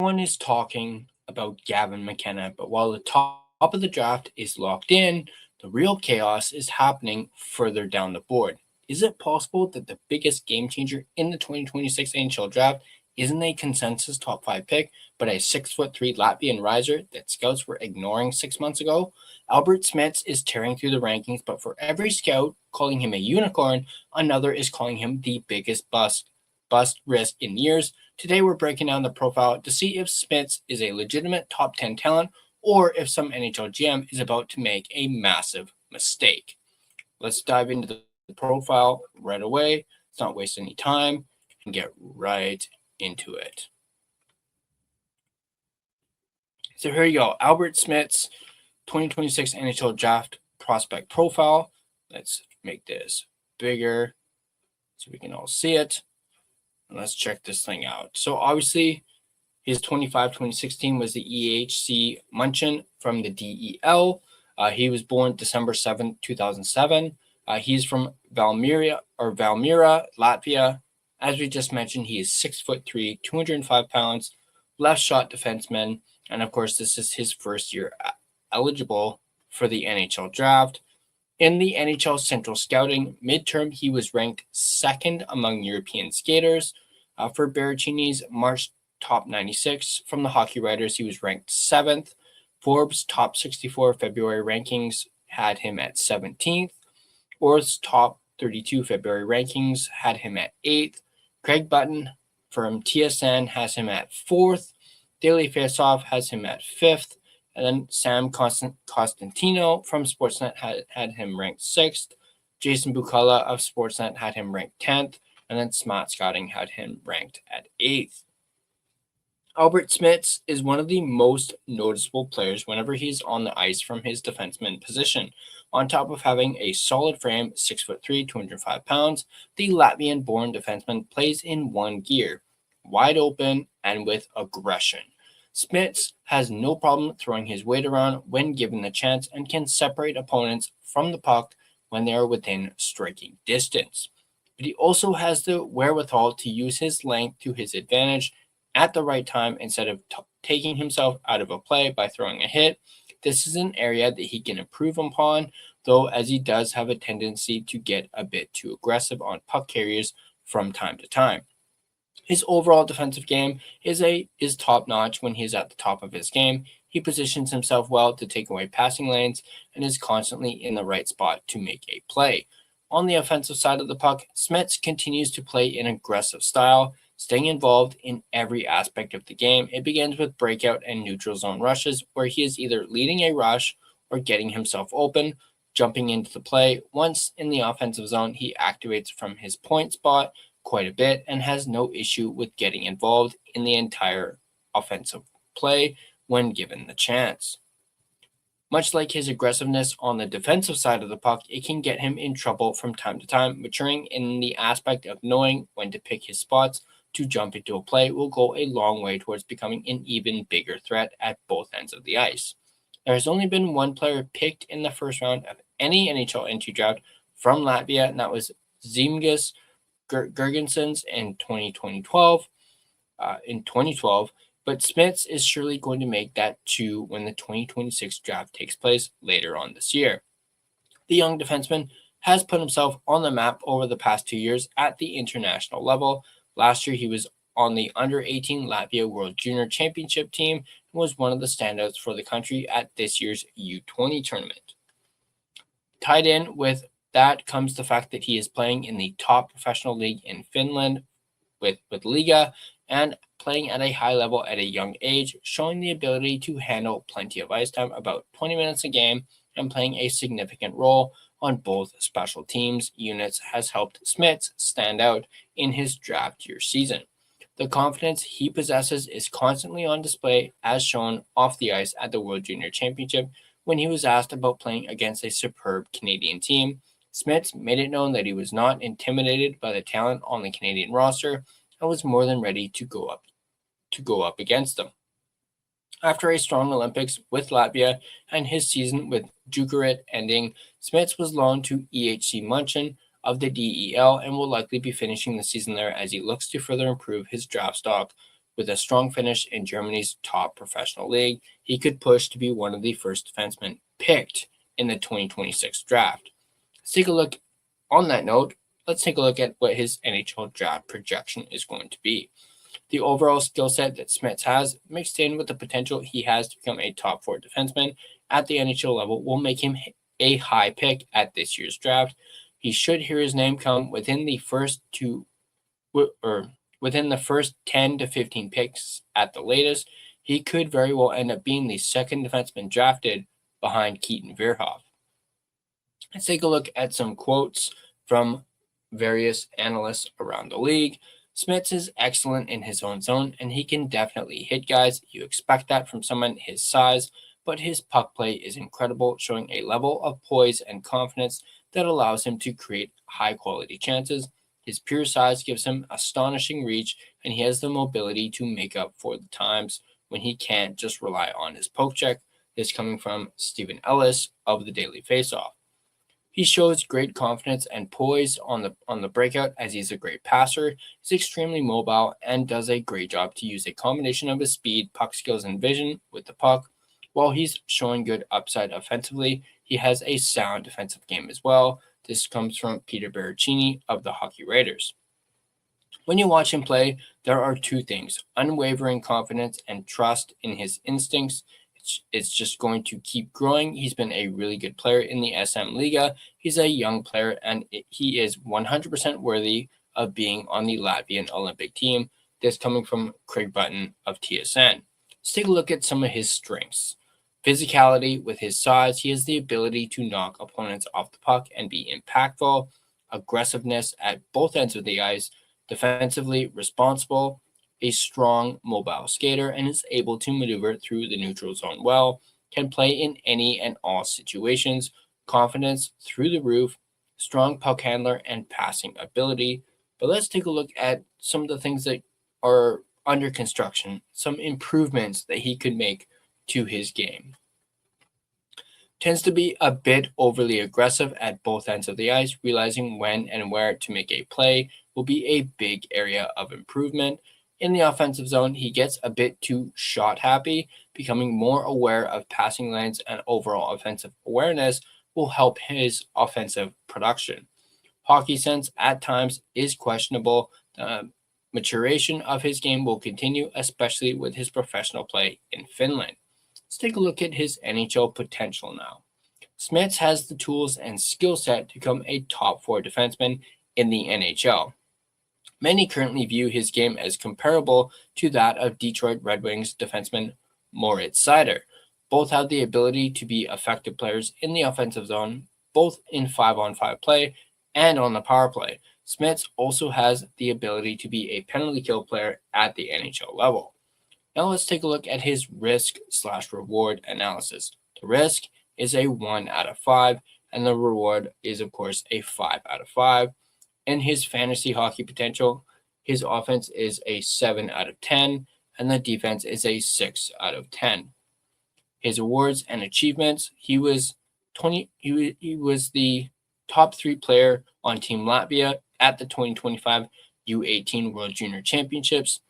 Everyone is talking about Gavin McKenna, but while the top of the draft is locked in, the real chaos is happening further down the board. Is it possible that the biggest game changer in the 2026 NHL draft isn't a consensus top 5 pick, but a 6'3" Latvian riser that scouts were ignoring 6 months ago? Alberts Šmits is tearing through the rankings, but for every scout calling him a unicorn, another is calling him the biggest bust risk in years. Today we're breaking down the profile to see if Šmits is a legitimate top 10 talent or if some NHL GM is about to make a massive mistake. Let's dive into the profile right away. Let's not waste any time and get right into it. So here you go, Alberts Šmits, 2026 NHL Draft prospect profile. Let's make this bigger so we can all see it. Let's check this thing out. So obviously, his 2016 was the EHC Munchen from the DEL. He was born December 7th, 2007. He's from Valmiera, Latvia. As we just mentioned, he is 6'3", 205 pounds, left shot defenseman. And of course, this is his first year eligible for the NHL draft. In the NHL Central Scouting midterm, he was ranked second among European skaters. For Berrettini's March top 96 from the Hockey Writers, he was ranked 7th. Forbes top 64 February rankings had him at 17th. Orth's top 32 February rankings had him at 8th. Craig Button from TSN has him at 4th. Daily Faceoff has him at 5th. And then Sam Costantino from Sportsnet had him ranked 6th. Jason Bukala of Sportsnet had him ranked 10th. And then Smart Scouting had him ranked at 8th. Alberts Šmits is one of the most noticeable players whenever he's on the ice from his defenseman position. On top of having a solid frame, 6'3", 205 pounds, the Latvian-born defenseman plays in one gear, wide open and with aggression. Šmits has no problem throwing his weight around when given the chance and can separate opponents from the puck when they are within striking distance. But he also has the wherewithal to use his length to his advantage at the right time instead of taking himself out of a play by throwing a hit. This is an area that he can improve upon, though, as he does have a tendency to get a bit too aggressive on puck carriers from time to time. His overall defensive game is top-notch when he is at the top of his game. He positions himself well to take away passing lanes and is constantly in the right spot to make a play. On the offensive side of the puck, Šmits continues to play an aggressive style, staying involved in every aspect of the game. It begins with breakout and neutral zone rushes, where he is either leading a rush or getting himself open, jumping into the play. Once in the offensive zone, he activates from his point spot quite a bit and has no issue with getting involved in the entire offensive play when given the chance. Much like his aggressiveness on the defensive side of the puck, it can get him in trouble from time to time. Maturing in the aspect of knowing when to pick his spots to jump into a play will go a long way towards becoming an even bigger threat at both ends of the ice. There has only been one player picked in the first round of any NHL entry draft from Latvia, and that was Zemgus Girgensons in 2012. But Šmits is surely going to make that too when the 2026 draft takes place later on this year. The young defenseman has put himself on the map over the past 2 years at the international level. Last year, he was on the under-18 Latvia World Junior Championship team and was one of the standouts for the country at this year's U20 tournament. Tied in with that comes the fact that he is playing in the top professional league in Finland with Liga and playing at a high level at a young age, showing the ability to handle plenty of ice time, about 20 minutes a game, and playing a significant role on both special teams units has helped Šmits stand out in his draft year season. The confidence he possesses is constantly on display, as shown off the ice at the World Junior Championship when he was asked about playing against a superb Canadian team. Šmits made it known that he was not intimidated by the talent on the Canadian roster and was more than ready to go up against them. After a strong Olympics with Latvia and his season with Jukurit ending, Šmits was loaned to EHC Munchen of the DEL and will likely be finishing the season there as he looks to further improve his draft stock With a strong finish in Germany's top professional league, he could push to be one of the first defensemen picked in the 2026 draft. Let's take a look. On that note, let's take a look at what his NHL draft projection is going to be. The overall skill set that Šmits has, mixed in with the potential he has to become a top 4 defenseman at the NHL level, will make him a high pick at this year's draft. He should hear his name come within the first 10 to 15 picks at the latest. He could very well end up being the second defenseman drafted behind Keaton Verhoeff. Let's take a look at some quotes from various analysts around the league. Šmits is excellent in his own zone, and he can definitely hit guys. You expect that from someone his size, but his puck play is incredible, showing a level of poise and confidence that allows him to create high-quality chances. His pure size gives him astonishing reach, and he has the mobility to make up for the times when he can't just rely on his poke check. This coming from Stephen Ellis of the Daily Faceoff. He shows great confidence and poise on the breakout, as he's a great passer. He's extremely mobile and does a great job to use a combination of his speed, puck skills, and vision with the puck. While he's showing good upside offensively, he has a sound defensive game as well. This comes from Peter Berrettini of the Hockey Writers. When you watch him play, there are two things: unwavering confidence and trust in his instincts. It's just going to keep growing. He's been a really good player in the SM Liga. He's a young player, and he is 100% worthy of being on the Latvian Olympic team. This coming from Craig Button of TSN. Let's take a look at some of his strengths. Physicality. With his size, he has the ability to knock opponents off the puck and be impactful. Aggressiveness at both ends of the ice. Defensively responsible. A strong mobile skater, and is able to maneuver through the neutral zone well. Can play in any and all situations. Confidence through the roof. Strong puck handler and passing ability. But let's take a look at some of the things that are under construction, some improvements that he could make to his game. Tends to be a bit overly aggressive at both ends of the ice. Realizing when and where to make a play will be a big area of improvement. In the offensive zone, he gets a bit too shot happy. Becoming more aware of passing lanes and overall offensive awareness will help his offensive production. Hockey sense at times is questionable. The maturation of his game will continue, especially with his professional play in Finland. Let's take a look at his NHL potential now. Šmits has the tools and skill set to become a top 4 defenseman in the NHL. Many currently view his game as comparable to that of Detroit Red Wings defenseman Moritz Seider. Both have the ability to be effective players in the offensive zone, both in 5-on-5 play and on the power play. Šmits also has the ability to be a penalty kill player at the NHL level. Now let's take a look at his risk/reward analysis. The risk is a 1 out of 5, and the reward is, of course, a 5 out of 5. In his fantasy hockey potential, his offense is a 7 out of 10, and the defense is a 6 out of 10. His awards and achievements: he was the top 3 player on Team Latvia at the 2025 U18 World Junior Championships.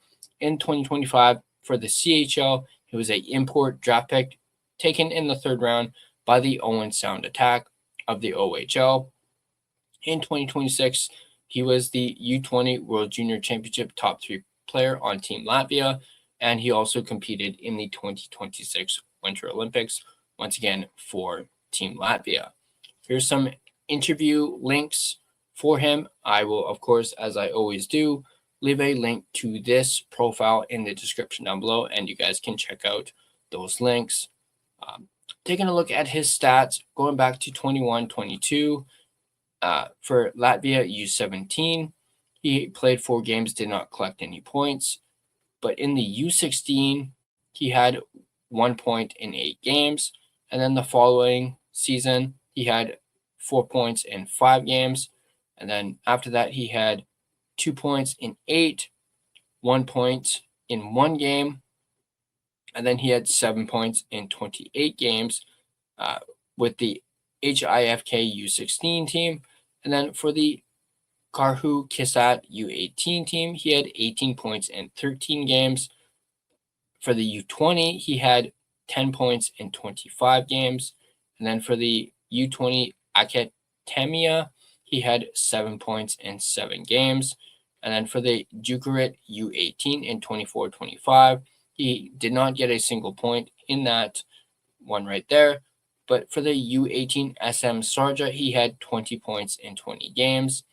In 2025, for the CHL, he was an import draft pick taken in the 3rd round by the Owen Sound Attack of the OHL. In 2026, he was the U20 World Junior Championship top 3 player on Team Latvia, and he also competed in the 2026 Winter Olympics, once again for Team Latvia. Here's some interview links for him. I will, of course, as I always do, leave a link to this profile in the description down below, and you guys can check out those links. Taking a look at his stats, going back to 21-22, for Latvia U17, he played 4 games, did not collect any points. But in the U16, he had 1 point in 8 games. And then the following season, he had 4 points in 5 games. And then after that, he had 2 points in 8, 1 point in 1 game. And then he had 7 points in 28 games with the HIFK U16 team. And then for the Karhu Kisat U18 team, he had 18 points in 13 games. for the U20, he had 10 points in 25 games. And then for the U20 Academia, he had 7 points in 7 games. And then for the Jukurit U18 in 24-25, he did not get a single point in that one right there. But for the U18 SM Sarja, he had 20 points in 20 games.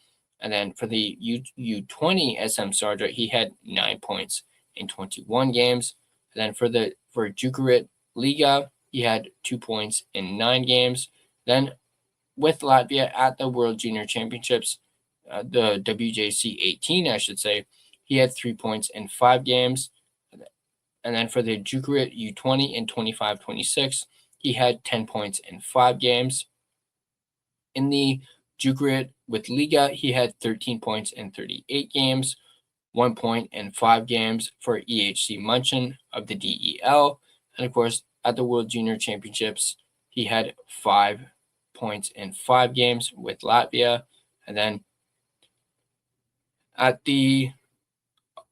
And then for the U20 SM Sarja, he had 9 points in 21 games. And then for Jukurit Liga, he had 2 points in 9 games. Then with Latvia at the World Junior Championships, the WJC 18, I should say, he had 3 points in 5 games. And then for the Jukurit U20 in 25-26, he had 10 points in 5 games. In the Jukurit with Liga, he had 13 points in 38 games, 1 point in 5 games for EHC Munchen of the DEL. And of course, at the World Junior Championships, he had 5 points in 5 games with Latvia. And then at the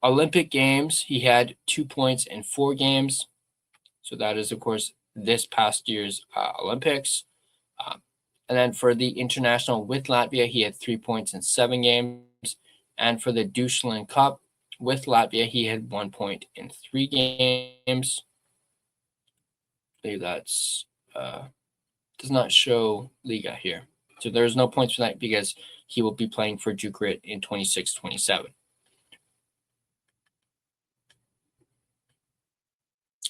Olympic Games, he had 2 points in 4 games. So that is, of course, this past year's Olympics. And then for the international with Latvia, he had 3 points in 7 games. And for the Deutschland Cup with Latvia, he had 1 point in 3 games. I believe that's does not show Liga here. So there's no points for that because he will be playing for Jukurit in 26-27.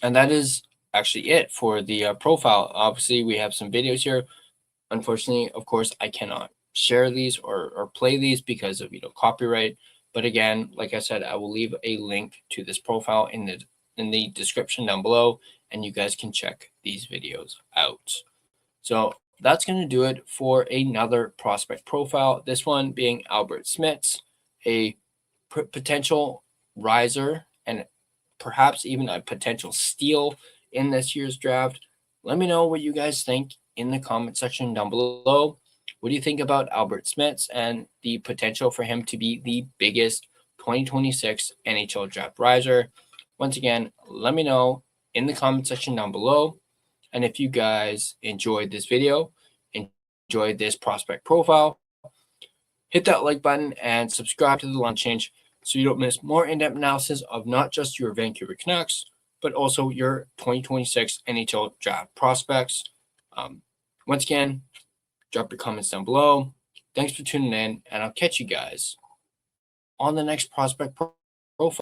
And that is actually it for the profile. Obviously, we have some videos here. Unfortunately, of course, I cannot share these or play these because of copyright. But again, like I said, I will leave a link to this profile in the description down below, and you guys can check these videos out. So that's going to do it for another prospect profile. This one being Alberts Šmits, a potential riser and perhaps even a potential steal in this year's draft. Let me know what you guys think in the comment section down below. What do you think about Alberts Šmits and the potential for him to be the biggest 2026 NHL draft riser? Once again, let me know in the comment section down below. And if you guys enjoyed this video, enjoyed this prospect profile, hit that like button and subscribe to the Line Change so you don't miss more in-depth analysis of not just your Vancouver Canucks, but also your 2026 NHL draft prospects. Once again, drop your comments down below. Thanks for tuning in, and I'll catch you guys on the next prospect profile.